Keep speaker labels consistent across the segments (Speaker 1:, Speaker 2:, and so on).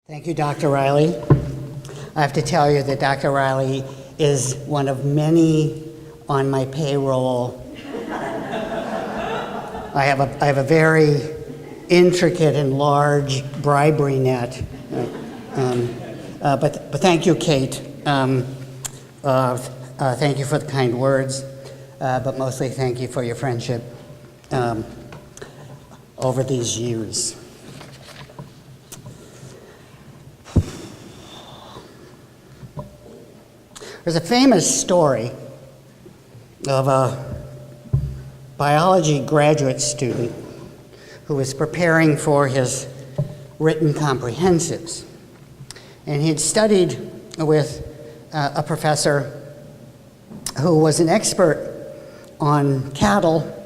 Speaker 1: Thank you, Dr. Riley. I have to tell you that Dr. Riley is one of many on my payroll. I have a very intricate and large bribery net. But thank you, Kate. Thank you for the kind words, but mostly thank you for your friendship over these years. There's a famous story of a biology graduate student who was preparing for his written comprehensives. And he'd studied with a professor who was an expert on cattle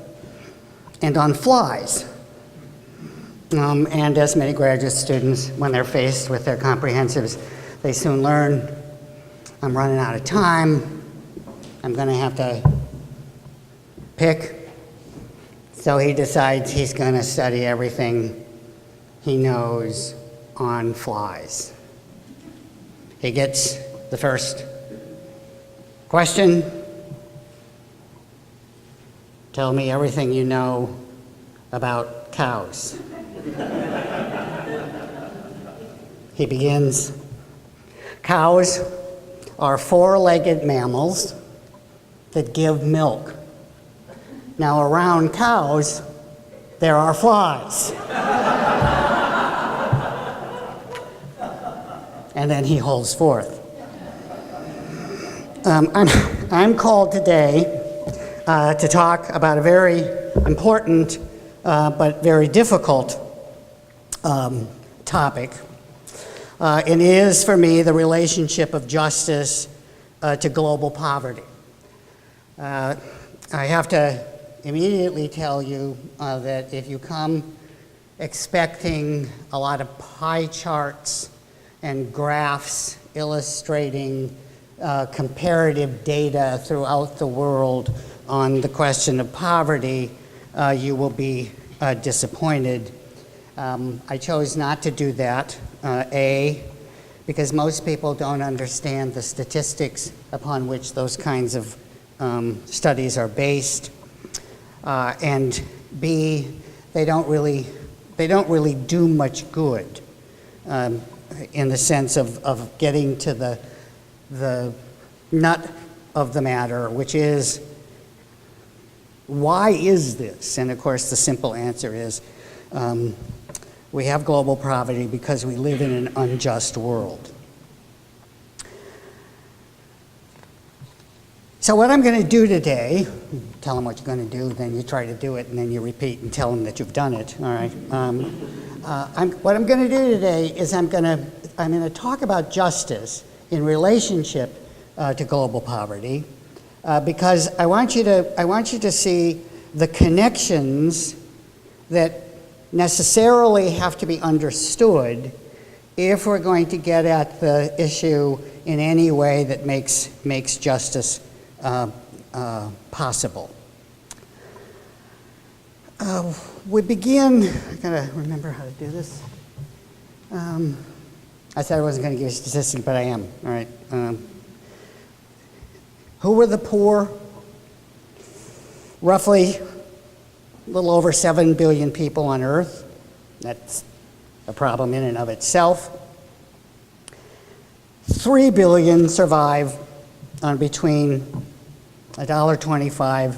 Speaker 1: and on flies. And as many graduate students, when they're faced with their comprehensives, they soon learn, I'm running out of time, I'm going to have to pick. So he decides he's going to study everything he knows on flies. He gets the first question. Tell me everything you know about cows. He begins. Cows are four-legged mammals that give milk. Now, around cows, there are flies. And then he holds forth. I'm called today to talk about a very important but very difficult topic. It is, for me, the relationship of justice to global poverty. I have to immediately tell you that if you come expecting a lot of pie charts and graphs illustrating comparative data throughout the world on the question of poverty, you will be disappointed. I chose not to do that, because most people don't understand the statistics upon which those kinds of studies are based, and B, they don't really do much good in the sense of getting to the nut of the matter, which is, why is this? And of course, the simple answer is, we have global poverty because we live in an unjust world. So what I'm going to do today, tell them what you're going to do, then you try to do it, and then you repeat and tell them that you've done it. All right. What I'm going to do today is I'm going to talk about justice in relationship to global poverty, because I want you to see the connections that necessarily have to be understood if we're going to get at the issue in any way that makes justice possible. We begin, I gotta remember how to do this. I said I wasn't going to give a statistic, but I am. All right. Who were the poor? Roughly a little over 7 billion people on Earth. That's a problem in and of itself. 3 billion survive on between $1.25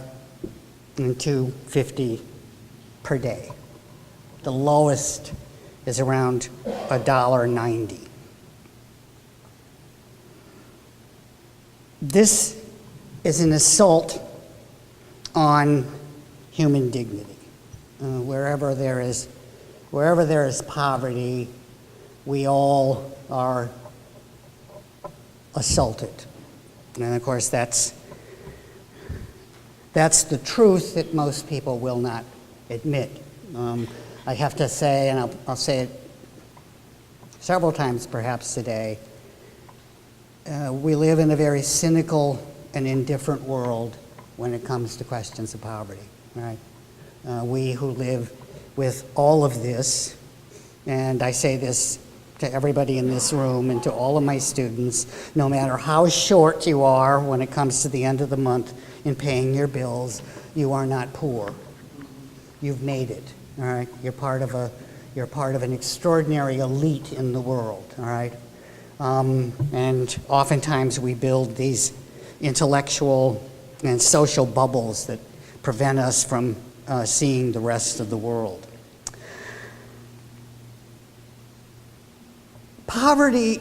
Speaker 1: and $2.50 per day. The lowest is around $1.90. This is an assault on human dignity. Wherever there is poverty, we all are assaulted. And of course, that's the truth that most people will not admit. I have to say, and I'll say it several times perhaps today, we live in a very cynical and indifferent world when it comes to questions of poverty. Right? We who live with all of this, and I say this to everybody in this room and to all of my students, no matter how short you are when it comes to the end of the month in paying your bills, you are not poor. You've made it, all right? You're part of an extraordinary elite in the world, all right? And oftentimes we build these intellectual and social bubbles that prevent us from seeing the rest of the world. Poverty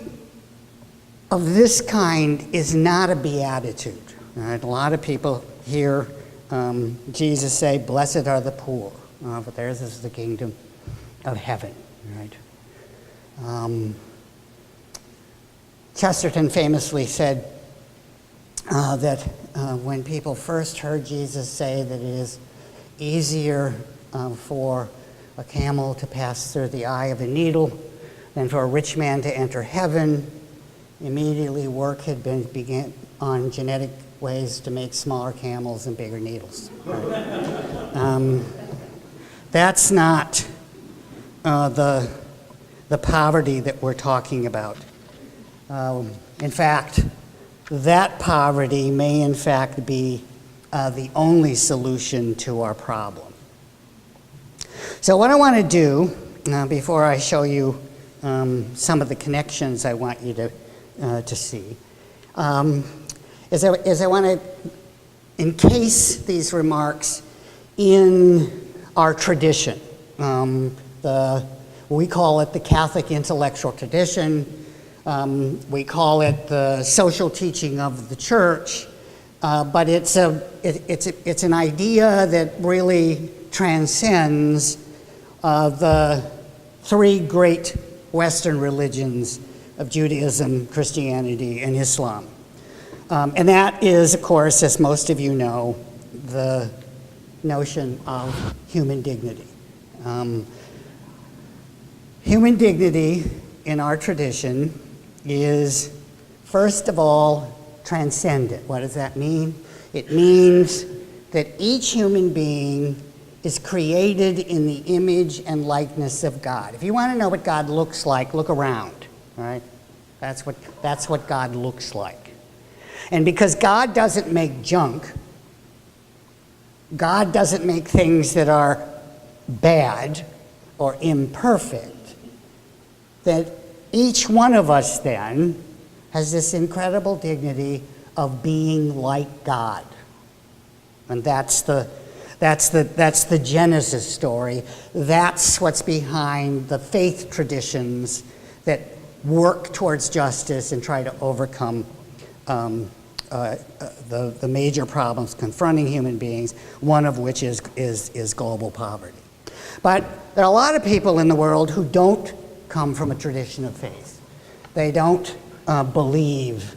Speaker 1: of this kind is not a beatitude. All right? A lot of people hear Jesus say, "Blessed are the poor, for theirs is the kingdom of heaven." Right? Chesterton famously said that when people first heard Jesus say that it is easier for a camel to pass through the eye of a needle than for a rich man to enter heaven, immediately work had been began on genetic ways to make smaller camels and bigger needles. Right? That's not the poverty that we're talking about. In fact, that poverty may in fact be the only solution to our problem. So what I want to do, before I show you some of the connections I want you to see, is I want to encase these remarks in our tradition. We call it the Catholic intellectual tradition. We call it the social teaching of the church, but it's an idea that really transcends the three great Western religions of Judaism, Christianity, and Islam. And that is, of course, as most of you know, the notion of human dignity. Human dignity in our tradition is, first of all, transcendent. What does that mean? It means that each human being is created in the image and likeness of God. If you want to know what God looks like, look around, all right? That's what God looks like. And because God doesn't make junk, God doesn't make things that are bad or imperfect, that each one of us then has this incredible dignity of being like God. And that's the Genesis story. That's what's behind the faith traditions that work towards justice and try to overcome the major problems confronting human beings, one of which is global poverty. But there are a lot of people in the world who don't come from a tradition of faith. They don't believe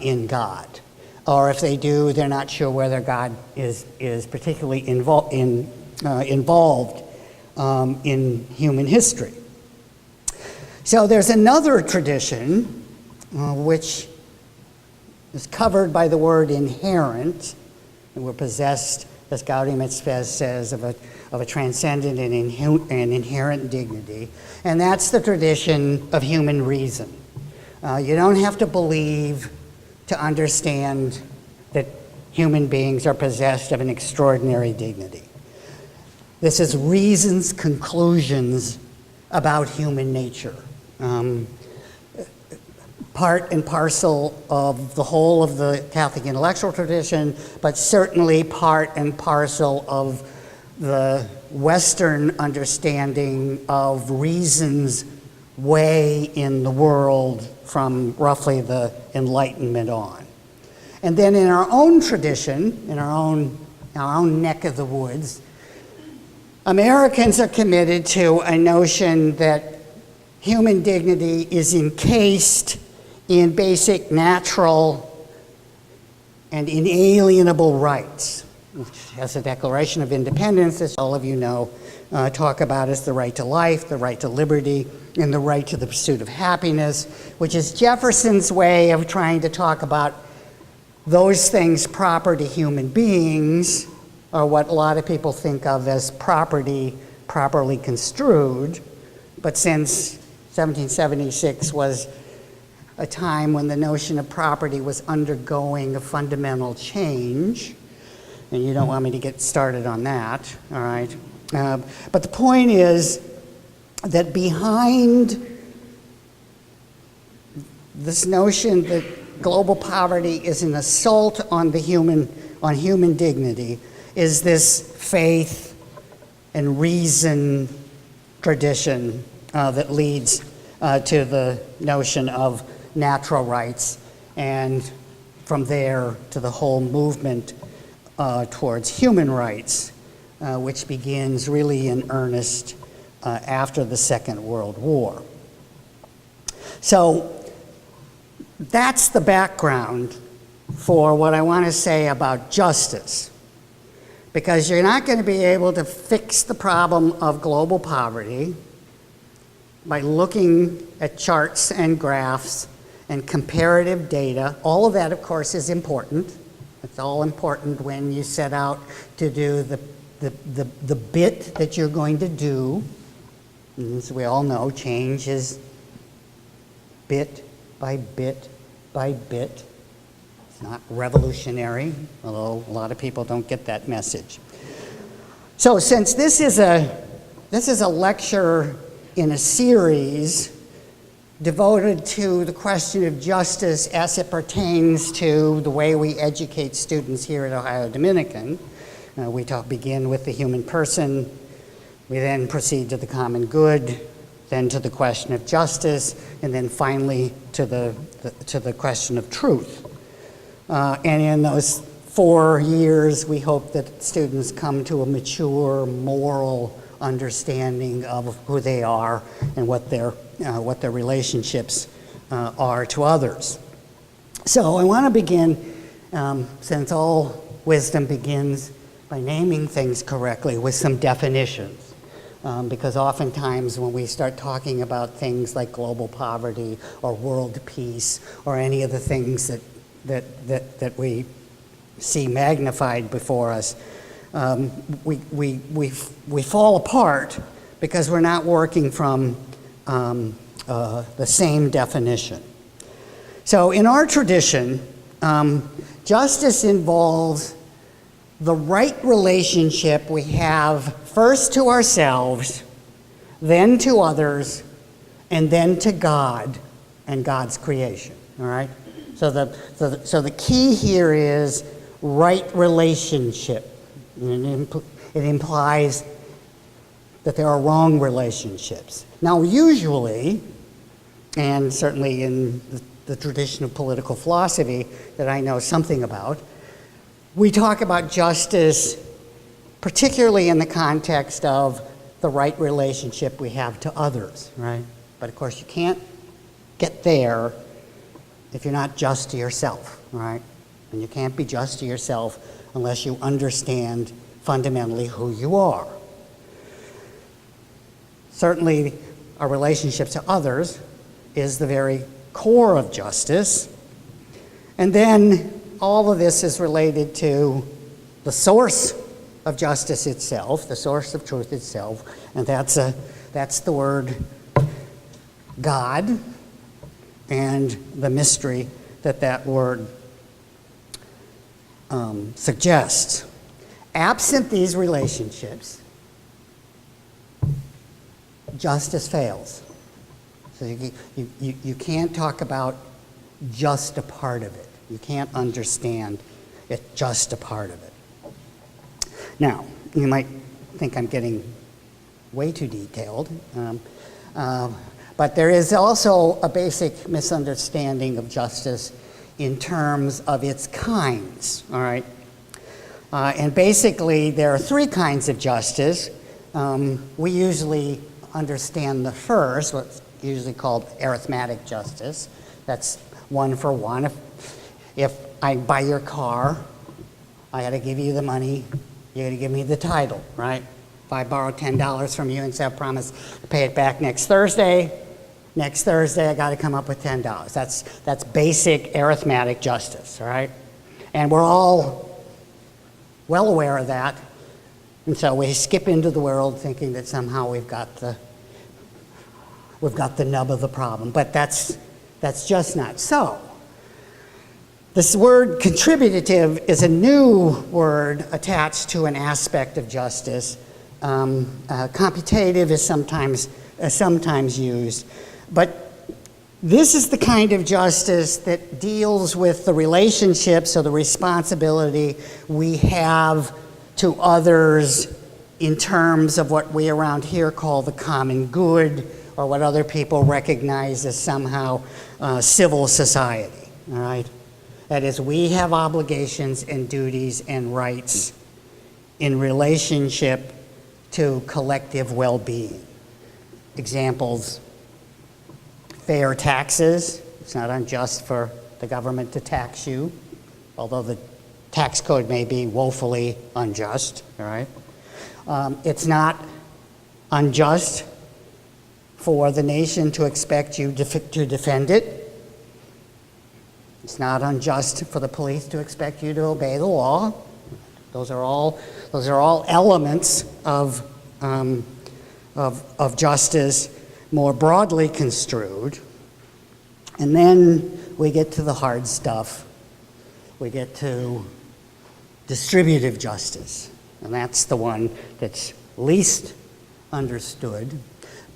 Speaker 1: in God. Or if they do, they're not sure whether God is particularly involved in human history. So there's another tradition which is covered by the word inherent, and we're possessed, as Gaudium et Spes says, of a transcendent and inherent dignity, and that's the tradition of human reason. You don't have to believe to understand that human beings are possessed of an extraordinary dignity. This is reason's conclusions about human nature. Part and parcel of the whole of the Catholic intellectual tradition, but certainly part and parcel of the Western understanding of reason's way in the world from roughly the Enlightenment on. And then in our own tradition, in our own neck of the woods, Americans are committed to a notion that human dignity is encased in basic natural and inalienable rights, which as the Declaration of Independence, as all of you know, talk about as the right to life, the right to liberty, and the right to the pursuit of happiness, which is Jefferson's way of trying to talk about those things proper to human beings, or what a lot of people think of as property properly construed. But since 1776 was a time when the notion of property was undergoing a fundamental change, and you don't want me to get started on that, all right? But the point is that behind this notion that global poverty is an assault on human dignity is this faith and reason tradition that leads to the notion of natural rights, and from there to the whole movement towards human rights, which begins really in earnest after the Second World War. So that's the background for what I want to say about justice, because you're not going to be able to fix the problem of global poverty by looking at charts and graphs and comparative data. All of that, of course, is important. It's all important when you set out to do the bit that you're going to do. And as we all know, change is bit by bit by bit. It's not revolutionary, although a lot of people don't get that message. So since this is a lecture in a series devoted to the question of justice as it pertains to the way we educate students here at Ohio Dominican, we begin with the human person, we then proceed to the common good, then to the question of justice, and then finally to the question of truth. And in those 4 years, we hope that students come to a mature moral understanding of who they are and what their relationships are to others. So I want to begin, since all wisdom begins by naming things correctly, with some definitions. Because oftentimes when we start talking about things like global poverty or world peace or any of the things that we see magnified before us, we fall apart because we're not working from the same definition. So in our tradition, justice involves the right relationship we have first to ourselves, then to others, and then to God and God's creation, all right? So the key here is right relationship. It implies that there are wrong relationships. Now, usually, and certainly in the tradition of political philosophy that I know something about, we talk about justice particularly in the context of the right relationship we have to others, right? But of course, you can't get there if you're not just to yourself, right? And you can't be just to yourself unless you understand fundamentally who you are. Certainly, our relationship to others is the very core of justice. And then all of this is related to the source of justice itself, the source of truth itself, and that's the word God and the mystery that word suggests. Absent these relationships, justice fails. So you can't talk about just a part of it. You can't understand it just a part of it. Now, you might think I'm getting way too detailed, but there is also a basic misunderstanding of justice in terms of its kinds, all right? And basically, there are 3 kinds of justice. We usually understand the first, what's usually called arithmetic justice. That's 1 for 1. If I buy your car, I got to give you the money, you got to give me the title, right? If I borrow $10 from you and say I promise to pay it back next Thursday I got to come up with $10. That's basic arithmetic justice, all right? And we're all well aware of that, and so we skip into the world thinking that somehow we've got we've got the nub of the problem. But that's just not so. This word contributive is a new word attached to an aspect of justice. Computative is sometimes used. But this is the kind of justice that deals with the relationships or the responsibility we have to others in terms of what we around here call the common good, or what other people recognize as somehow civil society, all right? That is, we have obligations and duties and rights in relationship to collective well-being. Examples: fair taxes. It's not unjust for the government to tax you, although the tax code may be woefully unjust, all right? It's not unjust for the nation to expect you to defend it. It's not unjust for the police to expect you to obey the law. Those are all elements of justice more broadly construed. And then we get to the hard stuff. We get to distributive justice. And that's the one that's least understood,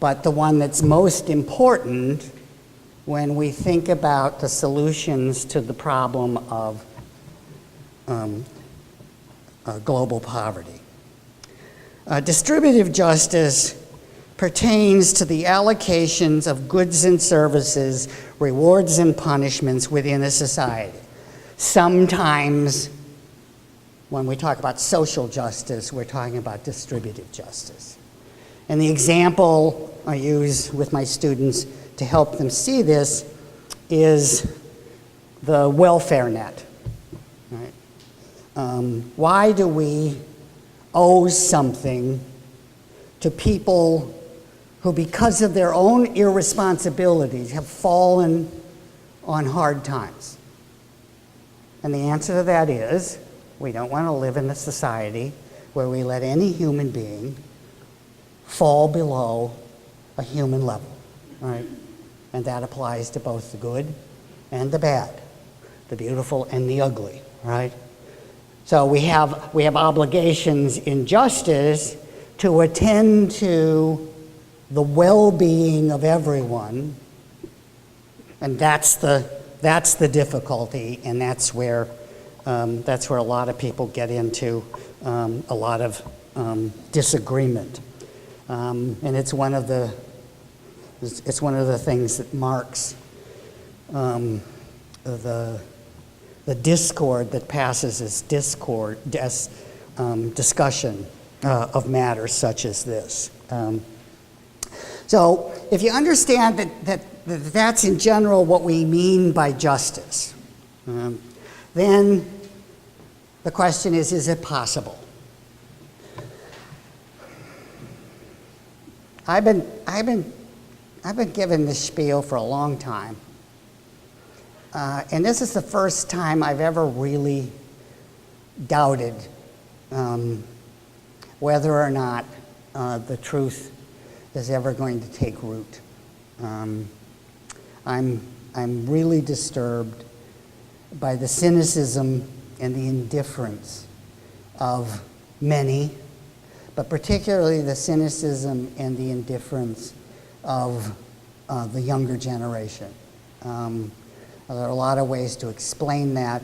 Speaker 1: but the one that's most important when we think about the solutions to the problem of global poverty. Distributive justice pertains to the allocations of goods and services, rewards and punishments within a society. Sometimes, when we talk about social justice, we're talking about distributive justice. And the example I use with my students to help them see this is the welfare net. Right? Why do we owe something to people who, because of their own irresponsibilities, have fallen on hard times? And the answer to that is, we don't want to live in a society where we let any human being fall below a human level, right? And that applies to both the good and the bad, the beautiful and the ugly, right? So we have obligations in justice to attend to the well-being of everyone, and that's the difficulty, and that's where a lot of people get into a lot of disagreement, and it's one of the things that marks the discord that passes as discussion of matters such as this. So if you understand that's in general what we mean by justice, then the question is it possible? I've been given this spiel for a long time, and this is the first time I've ever really doubted whether or not the truth is ever going to take root. I'm really disturbed by the cynicism and the indifference of many, but particularly the cynicism and the indifference of the younger generation. There are a lot of ways to explain that,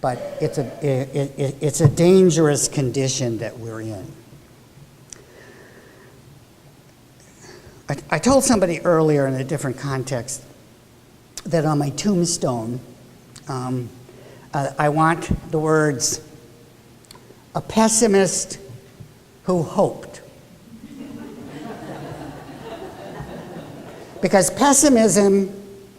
Speaker 1: but it's a dangerous condition that we're in. I told somebody earlier in a different context that on my tombstone, I want the words, "A pessimist who hoped." Because pessimism,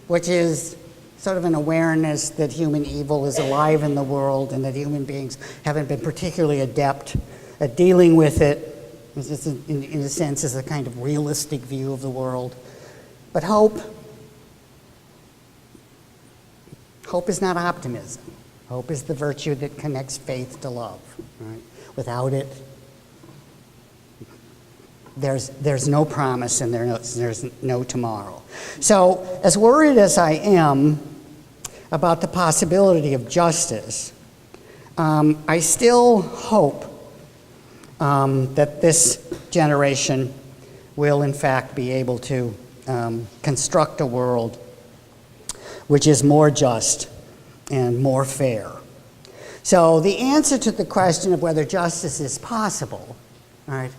Speaker 1: which is sort of an awareness that human evil is alive in the world and that human beings haven't been particularly adept at dealing with it, in a sense, is a kind of realistic view of the world. But hope is not optimism. Hope is the virtue that connects faith to love. Right? Without it, there's no promise and there's no tomorrow. So as worried as I am about the possibility of justice, I still hope that this generation will in fact be able to construct a world which is more just and more fair. So the answer to the question of whether justice is possible, right,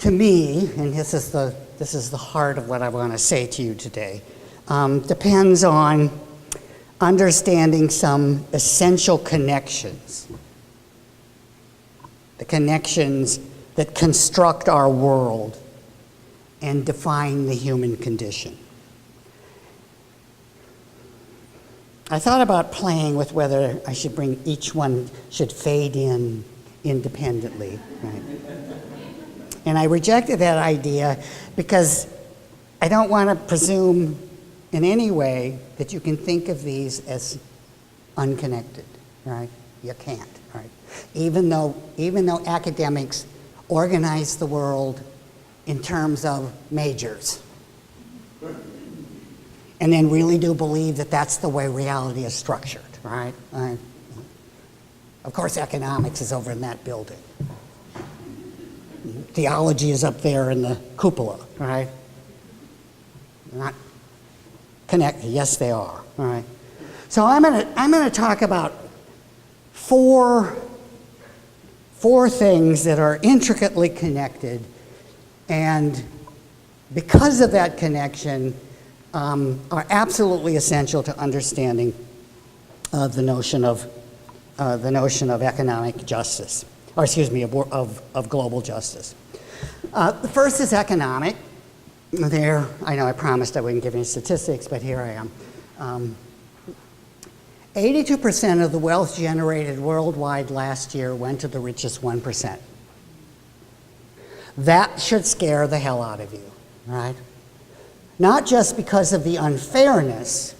Speaker 1: to me, and this is the heart of what I want to say to you today, depends on understanding some essential connections, the connections that construct our world and define the human condition. I thought about playing with whether I should bring each one should fade in independently, right? And I rejected that idea because I don't want to presume in any way that you can think of these as unconnected, right? You can't, right? Even though academics organize the world in terms of majors, and then really do believe that that's the way reality is structured, right? Of course, economics is over in that building. Theology is up there in the cupola, right? Not connected. Yes, they are. All right. So I'm gonna talk about four things that are intricately connected, and because of that connection, are absolutely essential to understanding the notion of economic justice, or excuse me, of global justice. The first is economic. There, I know I promised I wouldn't give any statistics, but here I am. 82% of the wealth generated worldwide last year went to the richest 1%. That should scare the hell out of you, right? Not just because of the unfairness,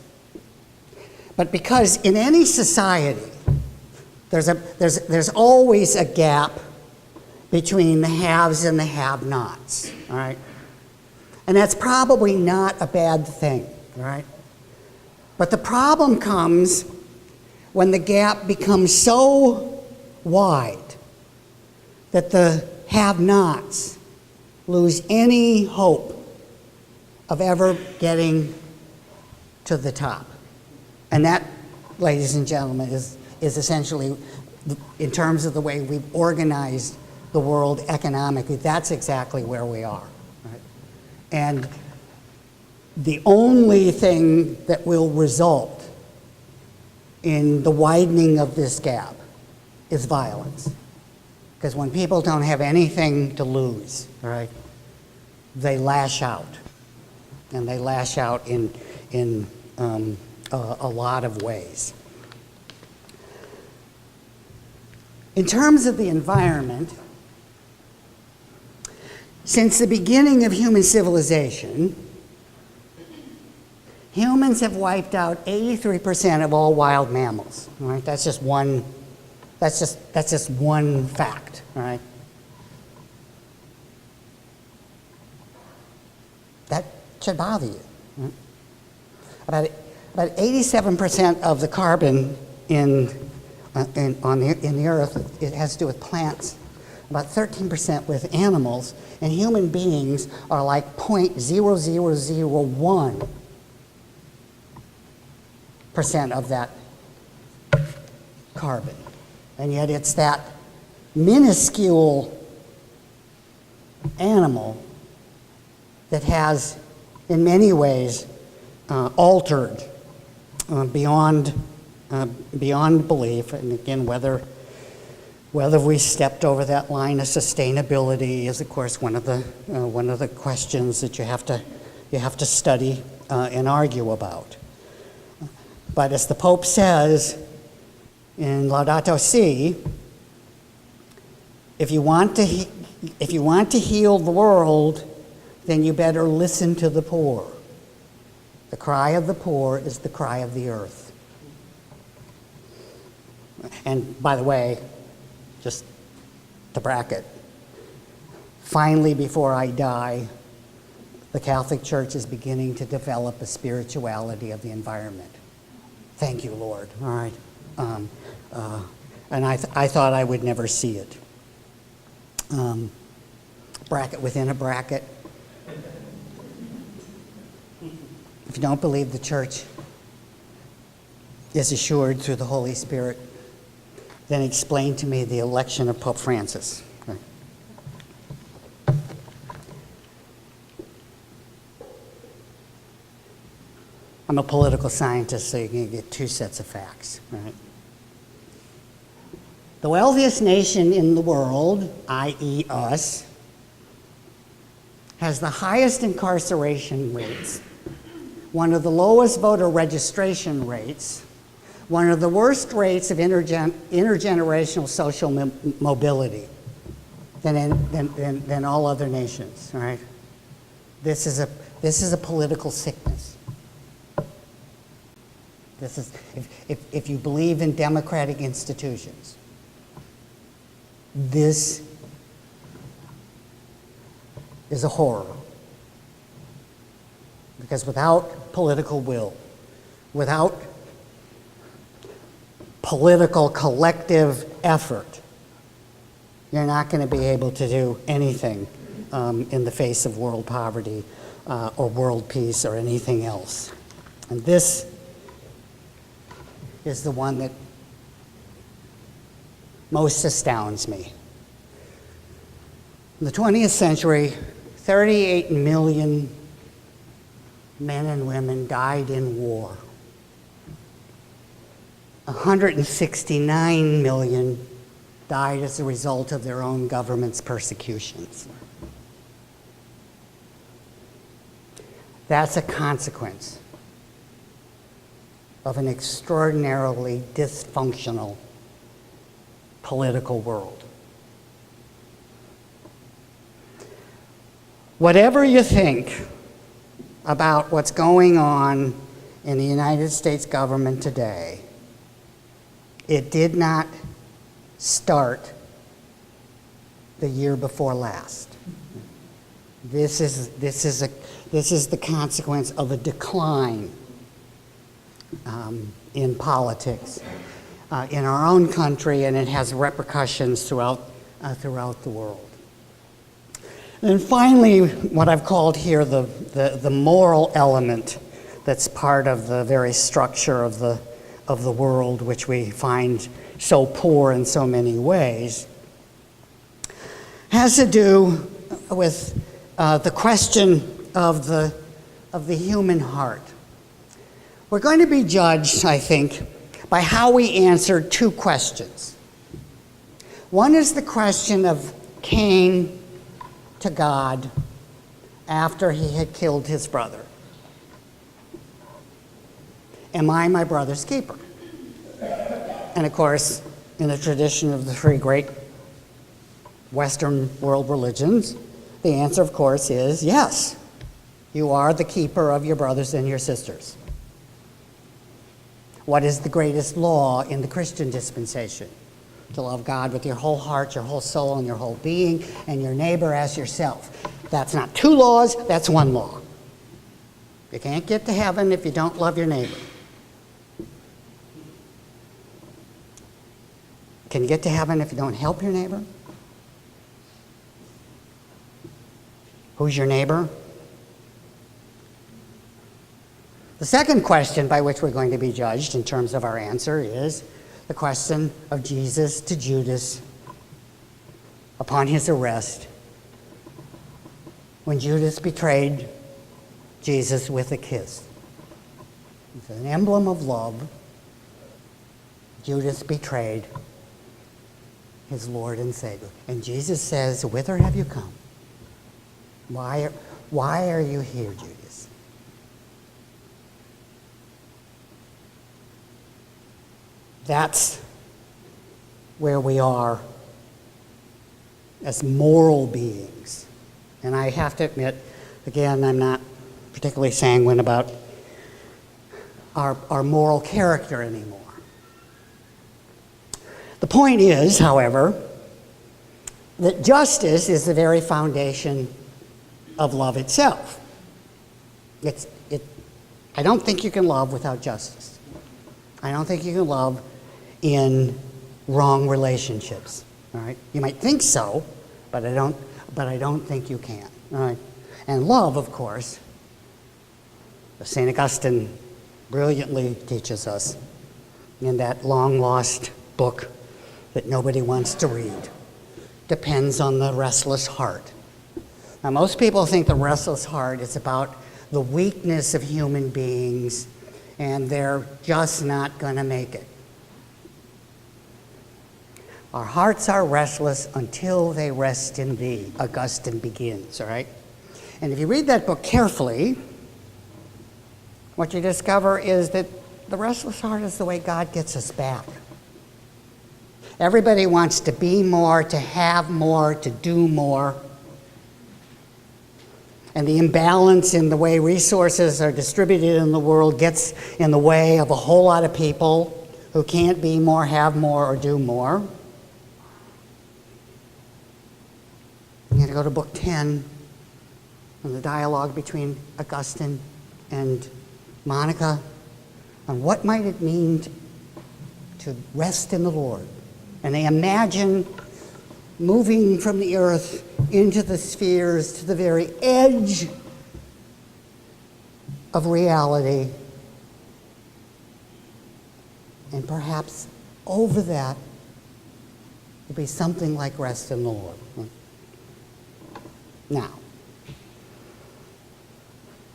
Speaker 1: but because in any society, there's always a gap between the haves and the have-nots, all right? And that's probably not a bad thing, right? But the problem comes when the gap becomes so wide that the have-nots lose any hope of ever getting to the top. And that, ladies and gentlemen, is essentially, in terms of the way we've organized the world economically, that's exactly where we are. Right? And the only thing that will result in the widening of this gap is violence. Because when people don't have anything to lose, right, they lash out. And they lash out in a lot of ways. In terms of the environment, since the beginning of human civilization, humans have wiped out 83% of all wild mammals. All right? That's just one fact. All right? That should bother you. Right? About 87% of the carbon in the earth, it has to do with plants. About 13% with animals, and human beings are like 0.0001% of that carbon. And yet it's that minuscule animal that has, in many ways, altered beyond belief. And again, whether we stepped over that line of sustainability is, of course, one of the questions that you have to study and argue about. But as the Pope says in Laudato Si, if you want to heal the world, then you better listen to the poor. The cry of the poor is the cry of the earth. And by the way, just to bracket, finally, before I die, the Catholic Church is beginning to develop a spirituality of the environment. Thank you, Lord. All right. And I thought I would never see it. Bracket within a bracket. If you don't believe the church is assured through the Holy Spirit, then explain to me the election of Pope Francis. Okay. I'm a political scientist, so you can get two sets of facts, right? The wealthiest nation in the world, i.e. us, has the highest incarceration rates, one of the lowest voter registration rates, one of the worst rates of intergenerational social mobility than all other nations, right? This is a political sickness. This is, if you believe in democratic institutions, this is a horror. Because without political will, without political collective effort, you're not going to be able to do anything in the face of world poverty or world peace or anything else. And this is the one that most astounds me. In the 20th century, 38 million men and women died in war. 169 million died as a result of their own government's persecutions. That's a consequence of an extraordinarily dysfunctional political world. Whatever you think about what's going on in the United States government today, it did not start the year before last. This is the consequence of a decline in politics in our own country, and it has repercussions throughout the world. And finally, what I've called here the moral element that's part of the very structure of the world, which we find so poor in so many ways, has to do with the question of the human heart. We're going to be judged, I think, by how we answer two questions. One is the question of Cain to God after he had killed his brother. Am I my brother's keeper? And of course, in the tradition of the three great Western world religions, the answer, of course, is yes. You are the keeper of your brothers and your sisters. What is the greatest law in the Christian dispensation? To love God with your whole heart, your whole soul, and your whole being, and your neighbor as yourself. That's not two laws, that's one law. You can't get to heaven if you don't love your neighbor. Can you get to heaven if you don't help your neighbor? Who's your neighbor? The second question by which we're going to be judged in terms of our answer is the question of Jesus to Judas upon his arrest, when Judas betrayed Jesus with a kiss. It's an emblem of love. Judas betrayed his Lord and Savior. And Jesus says, "Whither have you come? Why are you here, Judas?" That's where we are as moral beings. And I have to admit, again, I'm not particularly sanguine about our moral character anymore. The point is, however, that justice is the very foundation of love itself. I don't think you can love without justice. I don't think you can love in wrong relationships. All right? You might think so, but I don't think you can. All right? And love, of course, as St. Augustine brilliantly teaches us in that long-lost book that nobody wants to read, depends on the restless heart. Now, most people think the restless heart is about the weakness of human beings, and they're just not going to make it. Our hearts are restless until they rest in thee, Augustine begins, all right? And if you read that book carefully, what you discover is that the restless heart is the way God gets us back. Everybody wants to be more, to have more, to do more. And the imbalance in the way resources are distributed in the world gets in the way of a whole lot of people who can't be more, have more, or do more. I'm going to go to Book 10, and the dialogue between Augustine and Monica on what might it mean to rest in the Lord. And they imagine moving from the earth into the spheres to the very edge of reality. And perhaps over that will be something like rest in the Lord. Now,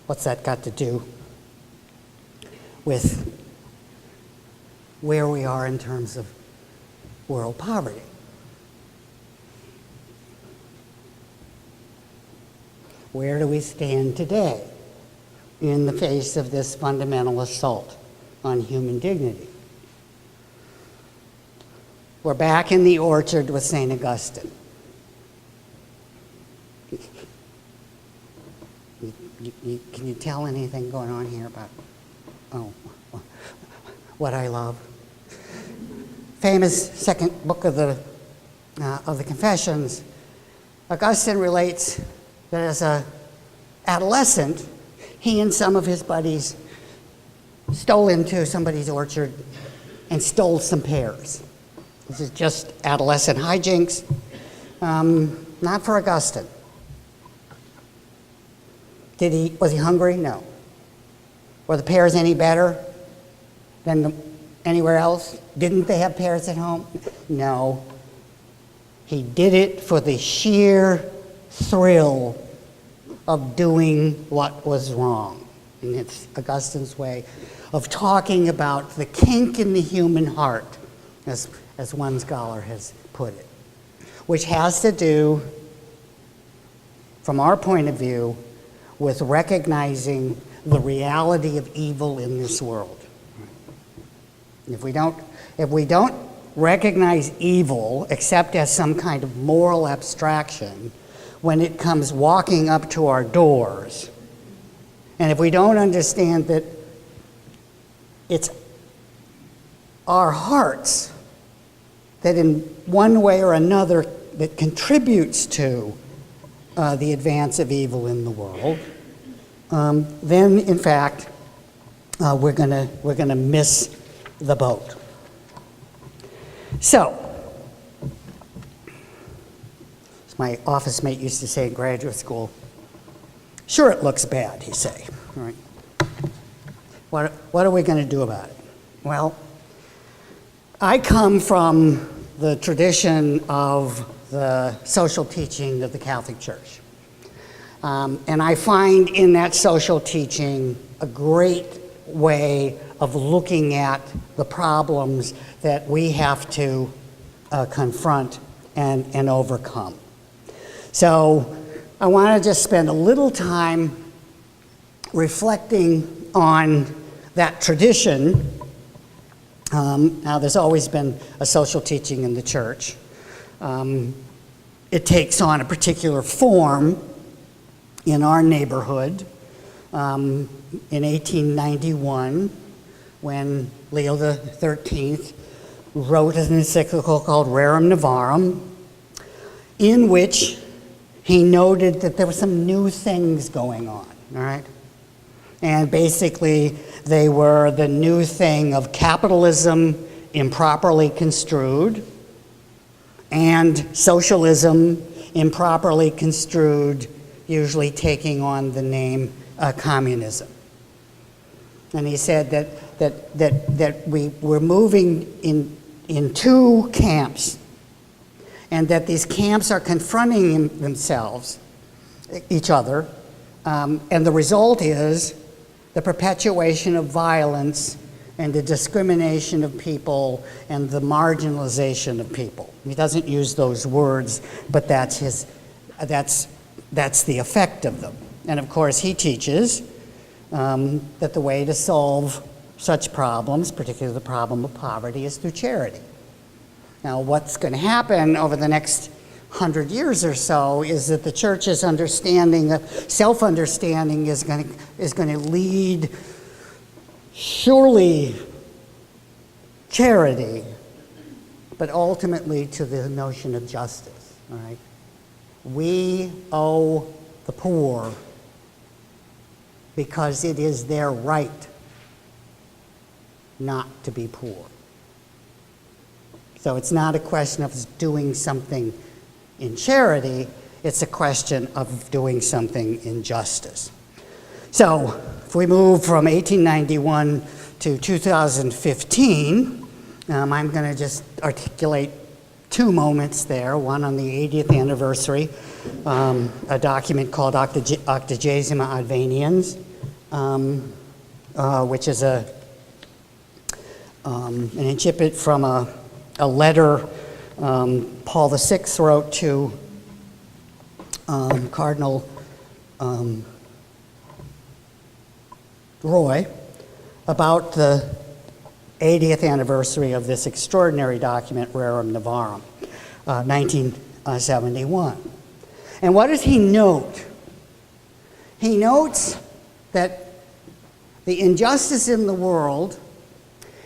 Speaker 1: what's that got to do with where we are in terms of world poverty? Where do we stand today in the face of this fundamental assault on human dignity? We're back in the orchard with St. Augustine. Can you tell anything going on here about what I love? Famous second book of the Confessions, Augustine relates that as an adolescent, he and some of his buddies stole into somebody's orchard and stole some pears. This is just adolescent hijinks, not for Augustine. Was he hungry? No. Were the pears any better than anywhere else? Didn't they have pears at home? No. He did it for the sheer thrill of doing what was wrong. And it's Augustine's way of talking about the kink in the human heart, as one scholar has put it, which has to do, from our point of view, with recognizing the reality of evil in this world. If we don't recognize evil except as some kind of moral abstraction when it comes walking up to our doors, and if we don't understand that it's our hearts that in one way or another that contributes to the advance of evil in the world, then in fact we're gonna miss the boat. So, as my office mate used to say in graduate school, sure it looks bad, he'd say. All right. What are we going to do about it? Well, I come from the tradition of the social teaching of the Catholic Church. And I find in that social teaching a great way of looking at the problems that we have to confront and overcome. So I want to just spend a little time reflecting on that tradition. Now, there's always been a social teaching in the church. It takes on a particular form in our neighborhood. In 1891, when Leo XIII wrote an encyclical called Rerum Novarum, in which he noted that there were some new things going on, all right? And basically, they were the new thing of capitalism improperly construed and socialism improperly construed, usually taking on the name communism. And he said that we were moving in two camps, and that these camps are confronting themselves, each other, and the result is the perpetuation of violence and the discrimination of people and the marginalization of people. He doesn't use those words, but that's the effect of them. And of course, he teaches that the way to solve such problems, particularly the problem of poverty, is through charity. Now, what's going to happen over the next 100 years or so is that the church's understanding, self-understanding, is going to lead, surely, charity, but ultimately to the notion of justice. All right, we owe the poor because it is their right not to be poor. So it's not a question of doing something in charity, it's a question of doing something in justice. So if we move from 1891 to 2015, I'm going to just articulate two moments there, one on the 80th anniversary, a document called Octogesima Adveniens, which is an incipit from a letter Paul VI wrote to Cardinal Roy about the 80th anniversary of this extraordinary document, Rerum Novarum, 1971. And what does he note? He notes that the injustice in the world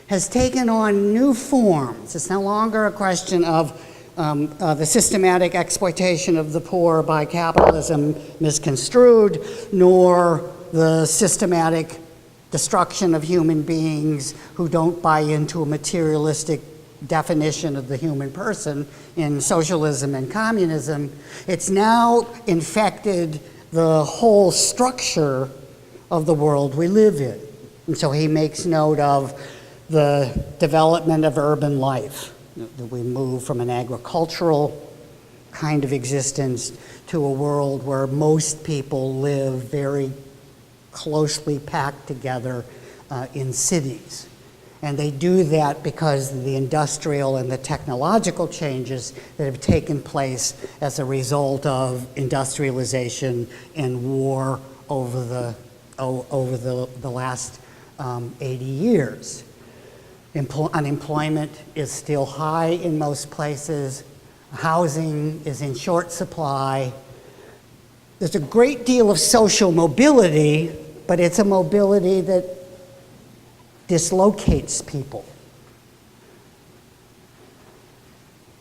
Speaker 1: has taken on new forms. It's no longer a question of the systematic exploitation of the poor by capitalism misconstrued, nor the systematic destruction of human beings who don't buy into a materialistic definition of the human person in socialism and communism. It's now infected the whole structure of the world we live in. And so he makes note of the development of urban life. We move from an agricultural kind of existence to a world where most people live very closely packed together in cities. And they do that because of the industrial and the technological changes that have taken place as a result of industrialization and war over the last 80 years. Unemployment is still high in most places. Housing is in short supply. There's a great deal of social mobility, but it's a mobility that dislocates people.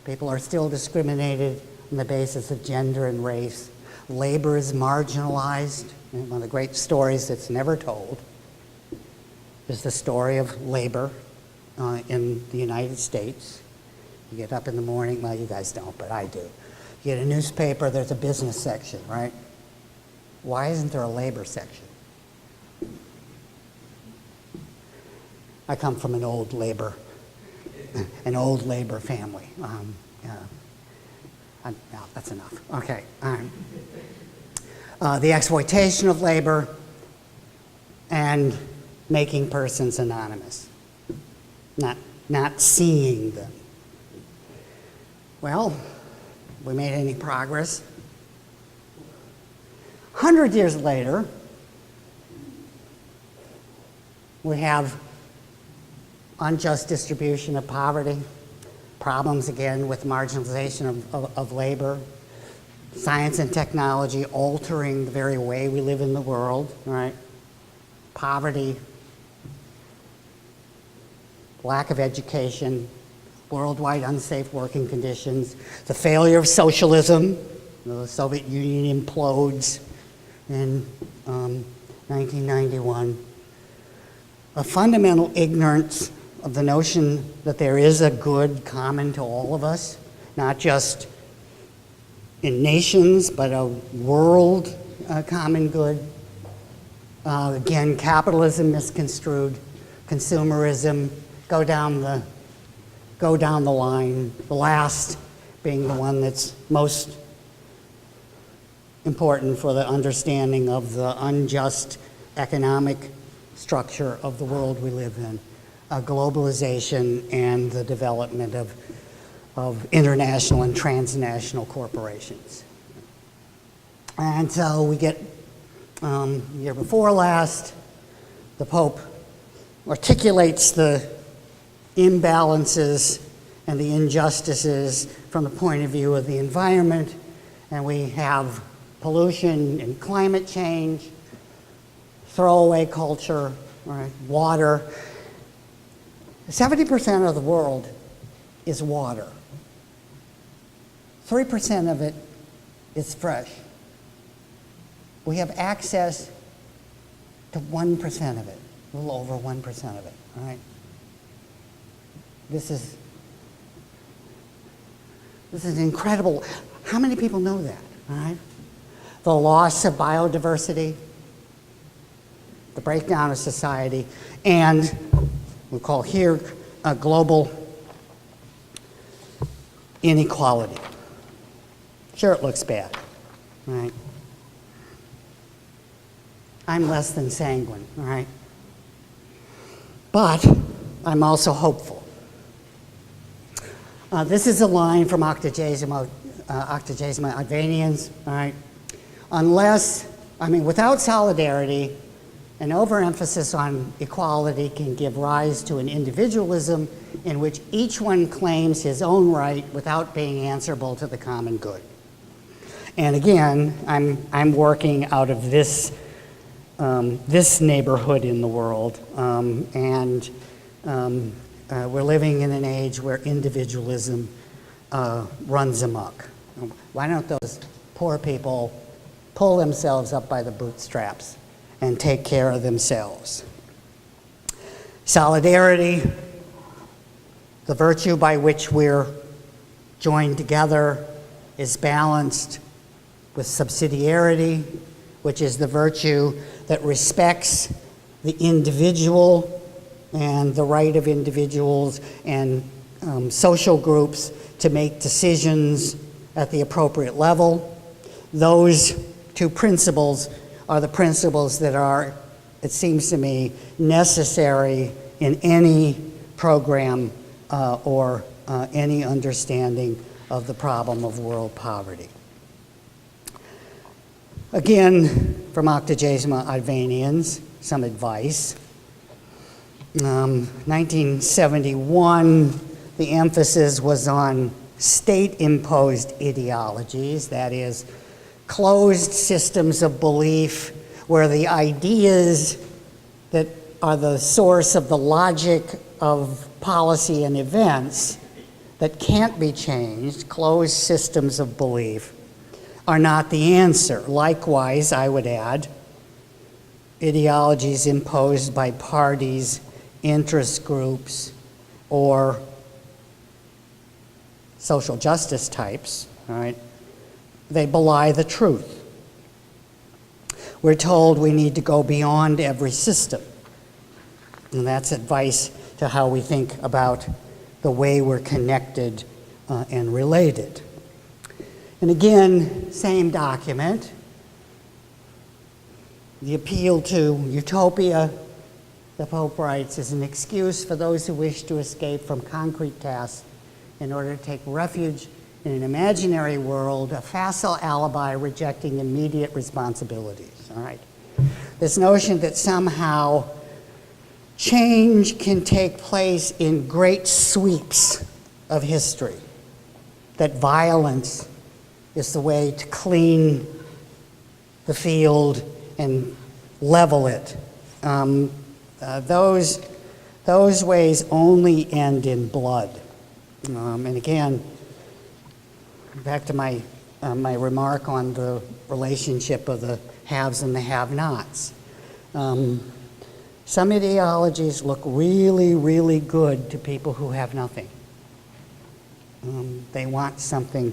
Speaker 1: People are still discriminated on the basis of gender and race. Labor is marginalized. And one of the great stories that's never told is the story of labor in the United States. You get up in the morning, well, you guys don't, but I do. You get a newspaper, there's a business section, right? Why isn't there a labor section? I come from an old labor family. No, that's enough. Okay. The exploitation of labor and making persons anonymous, not seeing them. Well, we made any progress? 100 years later, we have unjust distribution of poverty, problems again with marginalization of labor, science and technology altering the very way we live in the world, right? Poverty, lack of education, worldwide unsafe working conditions, the failure of socialism, the Soviet Union implodes in 1991, a fundamental ignorance of the notion that there is a good common to all of us, not just in nations, but a world common good. Again, capitalism misconstrued, consumerism, go down the line, the last being the one that's most important for the understanding of the unjust economic structure of the world we live in, globalization and the development of international and transnational corporations. And so we get, year before last, the Pope articulates the imbalances and the injustices from the point of view of the environment, and we have pollution and climate change, throwaway culture, right, water. 70% of the world is water. 3% of it is fresh. We have access to 1% of it, a little over 1% of it, all right? This is incredible. How many people know that, all right? The loss of biodiversity, the breakdown of society, and we'll call here a global inequality. Sure, it looks bad, right? I'm less than sanguine, all right? But I'm also hopeful. This is a line from Octogesima Adveniens, all right? Without solidarity, an overemphasis on equality can give rise to an individualism in which each one claims his own right without being answerable to the common good. And again, I'm working out of this neighborhood in the world, and we're living in an age where individualism runs amok. Why don't those poor people pull themselves up by the bootstraps and take care of themselves? Solidarity, the virtue by which we're joined together, is balanced with subsidiarity, which is the virtue that respects the individual and the right of individuals and social groups to make decisions at the appropriate level. Those two principles are the principles that are, it seems to me, necessary in any program or any understanding of the problem of world poverty. Again, from Octogesima Adveniens, some advice. 1971, the emphasis was on state-imposed ideologies, that is, closed systems of belief where the ideas that are the source of the logic of policy and events that can't be changed, closed systems of belief, are not the answer. Likewise, I would add, ideologies imposed by parties, interest groups, or social justice types, all right, they belie the truth. We're told we need to go beyond every system, and that's advice to how we think about the way we're connected and related. And again, same document, the appeal to utopia, the Pope writes, is an excuse for those who wish to escape from concrete tasks in order to take refuge in an imaginary world, a facile alibi rejecting immediate responsibilities, all right? This notion that somehow change can take place in great sweeps of history, that violence is the way to clean the field and level it. Those ways only end in blood. And again, back to my remark on the relationship of the haves and the have-nots. Some ideologies look really, really good to people who have nothing. They want something.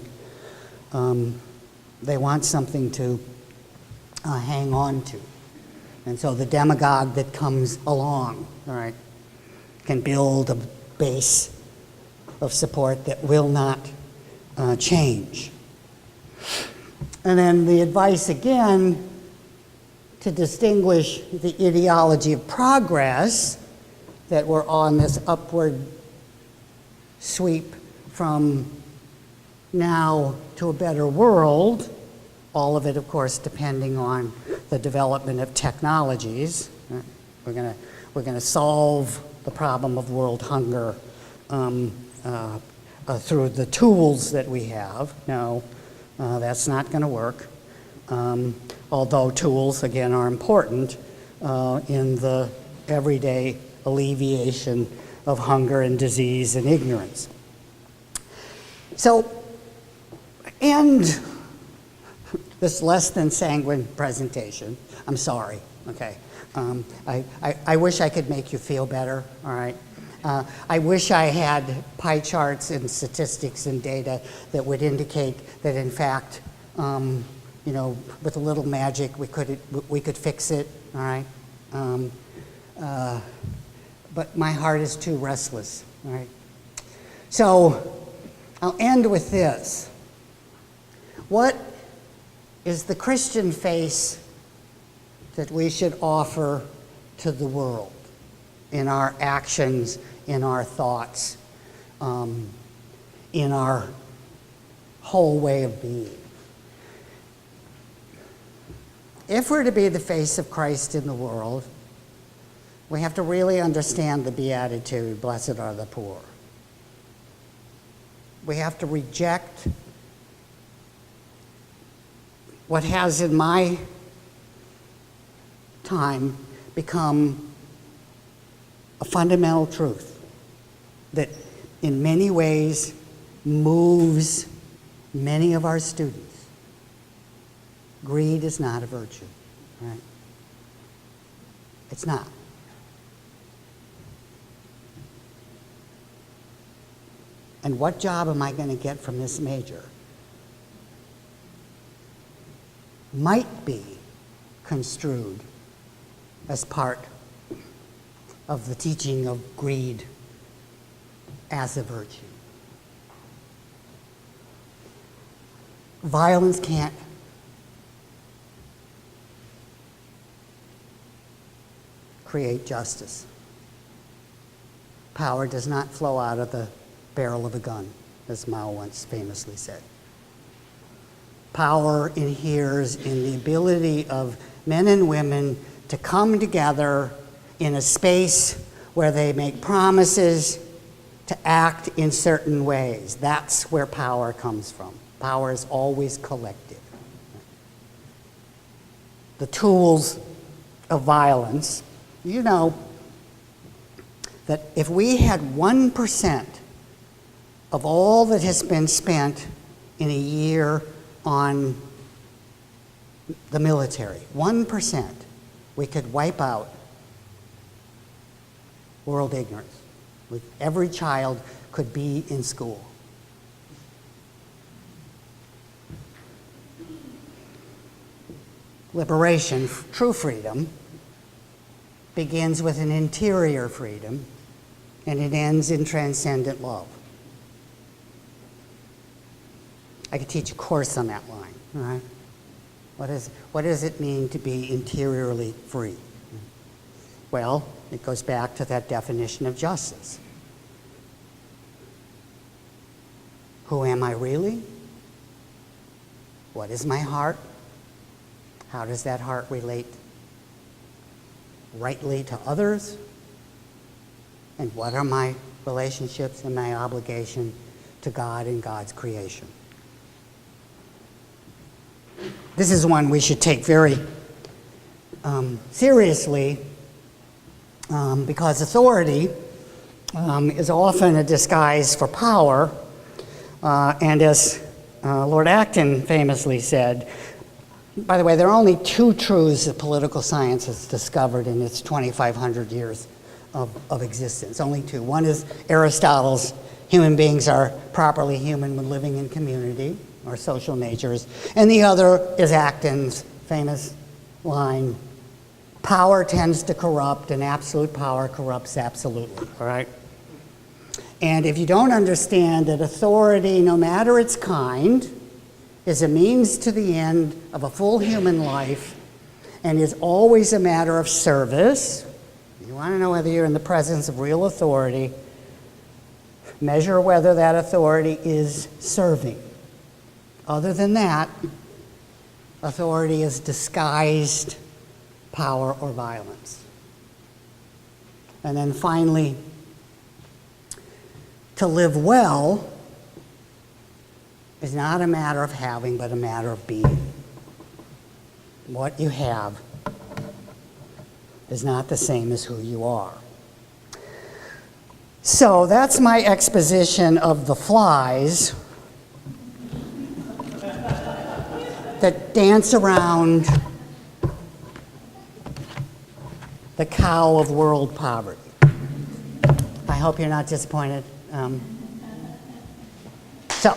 Speaker 1: They want something to hang on to, and so the demagogue that comes along, all right, can build a base of support that will not change. And then the advice again to distinguish the ideology of progress, that we're on this upward sweep from now to a better world, all of it, of course, depending on the development of technologies. We're going to solve the problem of world hunger through the tools that we have. No, that's not going to work. Although tools, again, are important in the everyday alleviation of hunger and disease and ignorance. So, end this less than sanguine presentation. I'm sorry, okay? I wish I could make you feel better, all right? I wish I had pie charts and statistics and data that would indicate that, in fact, you know, with a little magic, we could fix it, all right? But my heart is too restless, all right? So I'll end with this. What is the Christian face that we should offer to the world in our actions, in our thoughts, in our whole way of being? If we're to be the face of Christ in the world, we have to really understand the beatitude, blessed are the poor. We have to reject what has in my time become a fundamental truth that in many ways moves many of our students. Greed is not a virtue, right? It's not. And what job am I going to get from this major might be construed as part of the teaching of greed as a virtue. Violence can't create justice. Power does not flow out of the barrel of a gun, as Mao once famously said. Power inheres in the ability of men and women to come together in a space where they make promises to act in certain ways. That's where power comes from. Power is always collective. The tools of violence, you know that if we had 1% of all that has been spent in a year on the military, 1%, we could wipe out world ignorance. Every child could be in school. Liberation, true freedom, begins with an interior freedom, and it ends in transcendent love. I could teach a course on that line, all right? What does it mean to be interiorly free? Well, it goes back to that definition of justice. Who am I really? What is my heart? How does that heart relate rightly to others? And what are my relationships and my obligation to God and God's creation? This is one we should take very seriously because authority is often a disguise for power, and as Lord Acton famously said, by the way, there are only two truths that political science has discovered in its 2,500 years of existence, only two. One is Aristotle's, human beings are properly human when living in community, or social natures, and the other is Acton's famous line, power tends to corrupt and absolute power corrupts absolutely, all right? And if you don't understand that authority, no matter its kind, is a means to the end of a full human life and is always a matter of service, you want to know whether you're in the presence of real authority, measure whether that authority is serving. Other than that, authority is disguised power or violence. And then finally, to live well is not a matter of having, but a matter of being. What you have is not the same as who you are. So that's my exposition of the flies that dance around the cow of world poverty. I hope you're not disappointed. So.